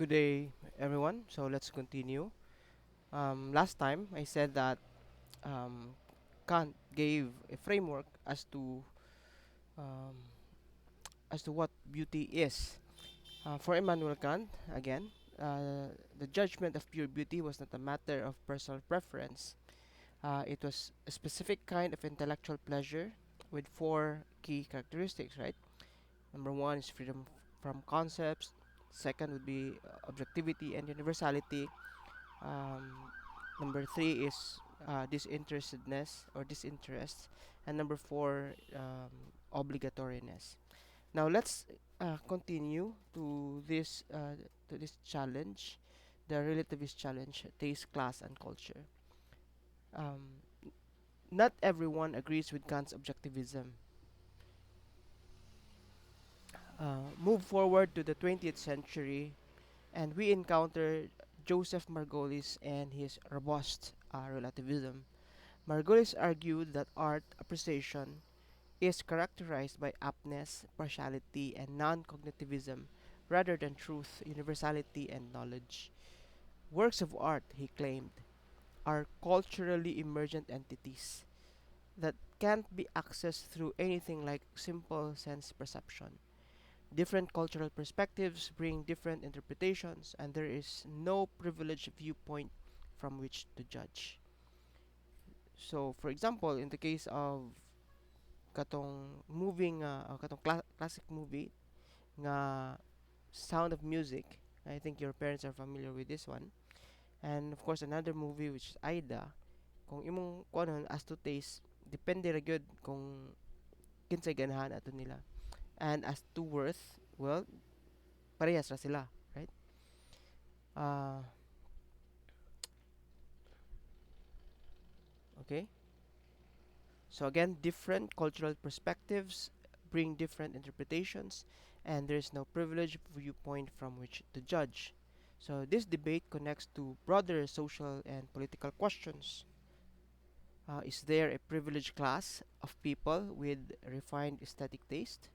Good day, everyone. So let's continue. Last time I said that um, Kant gave a framework um, as to what beauty is. For Immanuel Kant, again, the judgment of pure beauty was not a matter of personal preference. It was a specific kind of intellectual pleasure with four key characteristics. Right. Number one is freedom from concepts. Second would be objectivity and universality. Um, Number three is disinterestedness or disinterest, and number four, obligatoriness. Now let's continue to this challenge, the relativist challenge: taste, class, and culture. Um, Not everyone agrees with Kant's objectivism. Move forward to the 20th century, and we encounter Joseph Margolis and his robust relativism. Margolis argued that art appreciation is characterized by aptness, partiality, and non cognitivism rather than truth, universality, and knowledge. Works of art, he claimed, are culturally emergent entities that can't be accessed through anything like simple sense perception. Different cultural perspectives bring different interpretations, and there is no privileged viewpoint from which to judge. So, for example, in the case of classic movie nga Sound of Music. I think your parents are familiar with this one. And of course another movie which is Aida. Kung imong kuanon as to taste, depende ra gyud kung kinsay ganahan ato nila. And as to worth, well, parehas ra sila, right? Uh, okay. So again, different cultural perspectives bring different interpretations, and there is no privileged viewpoint from which to judge. So this debate connects to broader social and political questions. Is there a privileged class of people with refined aesthetic taste?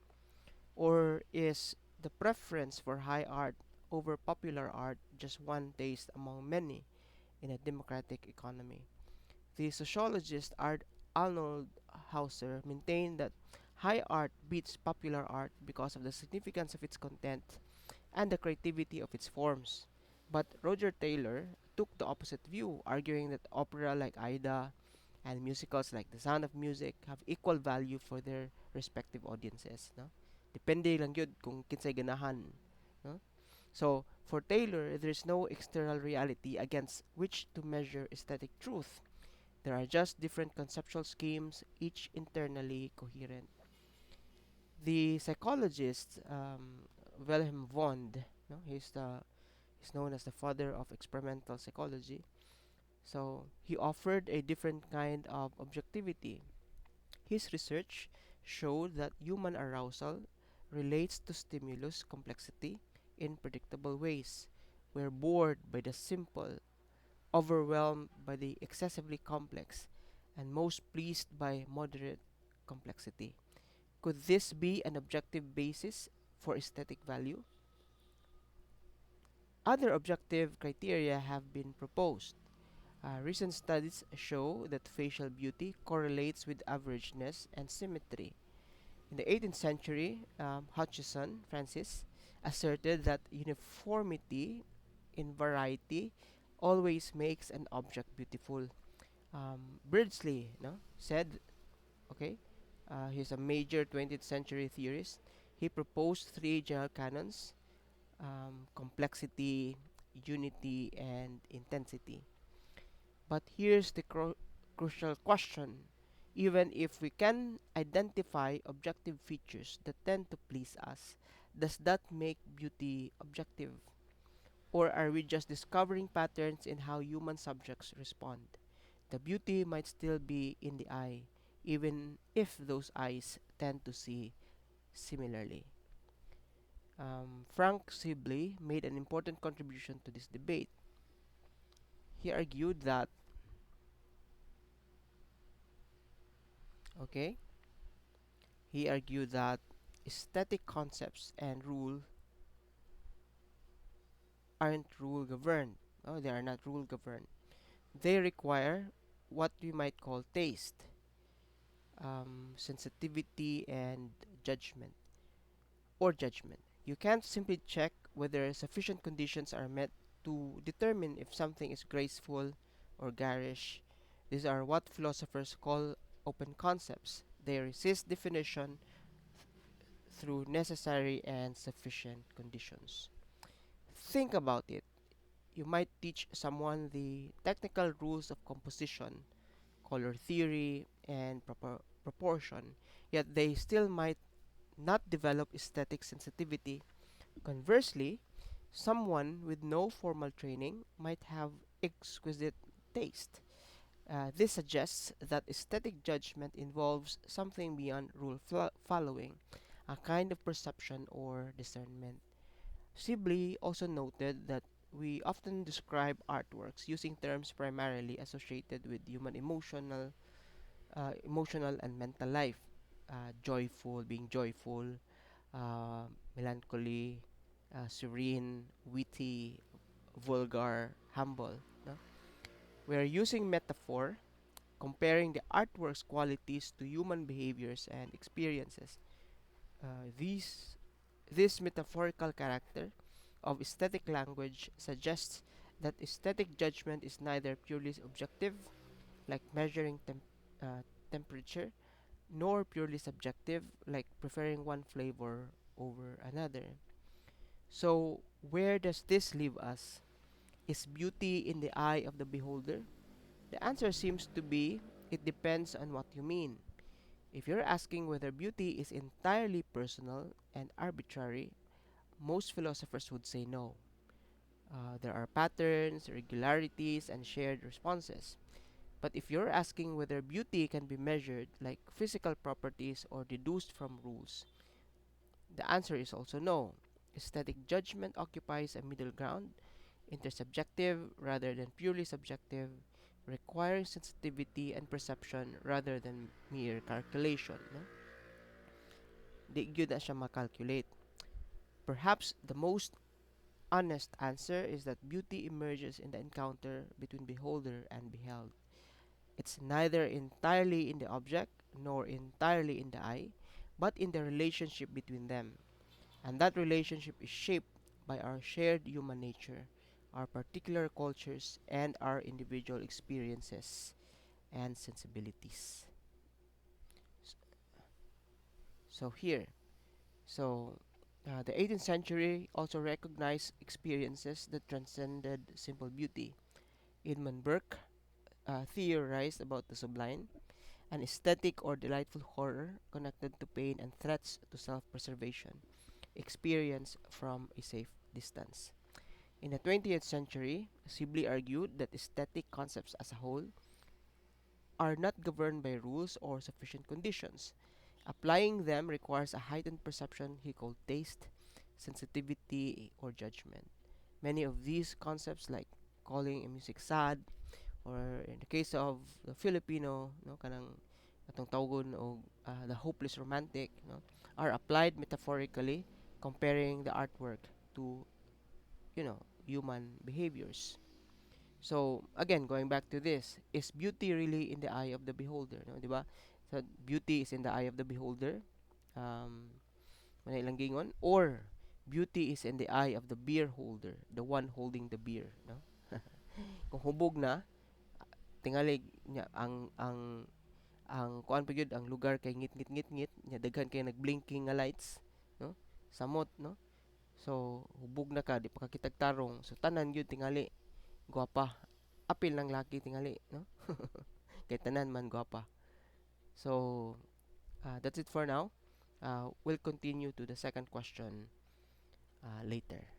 Or is the preference for high art over popular art just one taste among many in a democratic economy? The sociologist Arnold Hauser maintained that high art beats popular art because of the significance of its content and the creativity of its forms. But Roger Taylor took the opposite view, arguing that opera like Aida and musicals like The Sound of Music have equal value for their respective audiences. No? Depende lang yun kung kinsay ganahan. No? So, for Taylor, there's no external reality against which to measure aesthetic truth. There are just different conceptual schemes, each internally coherent. The psychologist Wilhelm Wundt, no, he's known as the father of experimental psychology. So he offered a different kind of objectivity. His research showed that human arousal relates to stimulus complexity in predictable ways. We're bored by the simple, overwhelmed by the excessively complex, and most pleased by moderate complexity. Could this be an objective basis for aesthetic value? Other objective criteria have been proposed. Recent studies show that facial beauty correlates with averageness and symmetry. In the 18th century, Hutcheson Francis asserted that uniformity in variety always makes an object beautiful. Beardsley, no, said, okay, he's a major 20th century theorist. He proposed three general canons: complexity, unity, and intensity. But here's the crucial question. Even if we can identify objective features that tend to please us, does that make beauty objective? Or are we just discovering patterns in how human subjects respond? The beauty might still be in the eye, even if those eyes tend to see similarly. Frank Sibley made an important contribution to this debate. He argued that, okay, he argued that aesthetic concepts and rule aren't rule governed. No, they are not rule governed. They require what we might call taste, sensitivity, and judgment judgment. You can't simply check whether sufficient conditions are met to determine if something is graceful or garish. These are what philosophers call open concepts. They resist definition through necessary and sufficient conditions. Think about it. You might teach someone the technical rules of composition, color theory, and proportion, yet they still might not develop aesthetic sensitivity. Conversely, someone with no formal training might have exquisite taste. This suggests that aesthetic judgment involves something beyond rule following, a kind of perception or discernment. Sibley also noted that we often describe artworks using terms primarily associated with human emotional and mental life. Joyful, being joyful, melancholy, serene, witty, vulgar, humble. No? We are using metaphor, comparing the artwork's qualities to human behaviors and experiences. Uh, these this metaphorical character of aesthetic language suggests that aesthetic judgment is neither purely objective, like measuring temperature, nor purely subjective, like preferring one flavor over another. So, where does this leave us? Is beauty in the eye of the beholder? The answer seems to be it depends on what you mean. If you're asking whether beauty is entirely personal and arbitrary, most philosophers would say no. There are patterns, regularities, and shared responses. But if you're asking whether beauty can be measured like physical properties or deduced from rules, the answer is also no. Aesthetic judgment occupies a middle ground, intersubjective rather than purely subjective, requiring sensitivity and perception rather than mere calculation. No? Di gyud na siya makalculate. Perhaps the most honest answer is that beauty emerges in the encounter between beholder and beheld. It's neither entirely in the object nor entirely in the eye, but in the relationship between them. And that relationship is shaped by our shared human nature, our particular cultures, and our individual experiences and sensibilities. So, here, so the 18th century also recognized experiences that transcended simple beauty. Edmund Burke theorized about the sublime, an aesthetic or delightful horror connected to pain and threats to self preservation, experienced from a safe distance. In the 20th century, Sibley argued that aesthetic concepts as a whole are not governed by rules or sufficient conditions. Applying them requires a heightened perception he called taste, sensitivity, or judgment. Many of these concepts, like calling a music sad, or in the case of the Filipino, no, kanang atong tawgon o the hopeless romantic, no, are applied metaphorically, comparing the artwork to human behaviors. So again, going back to this, is beauty really in the eye of the beholder? No, di ba? So beauty is in the eye of the beholder. Um, manay lang gingon, or beauty is in the eye of the beer holder, the one holding the beer. No? Kung hubog na, tingali nya ang kuan pa gyud ang lugar kay ngit ngit ngit ngit nya daghan kay nagblinking nga lights, no? Samot, no? So hubog na ka, di pa ka kitag tarong. So tanan gyud tingali gwapa. Apil ng laki tingali, no? Kay tanan man gwapa. So that's it for now. We'll continue to the second question later.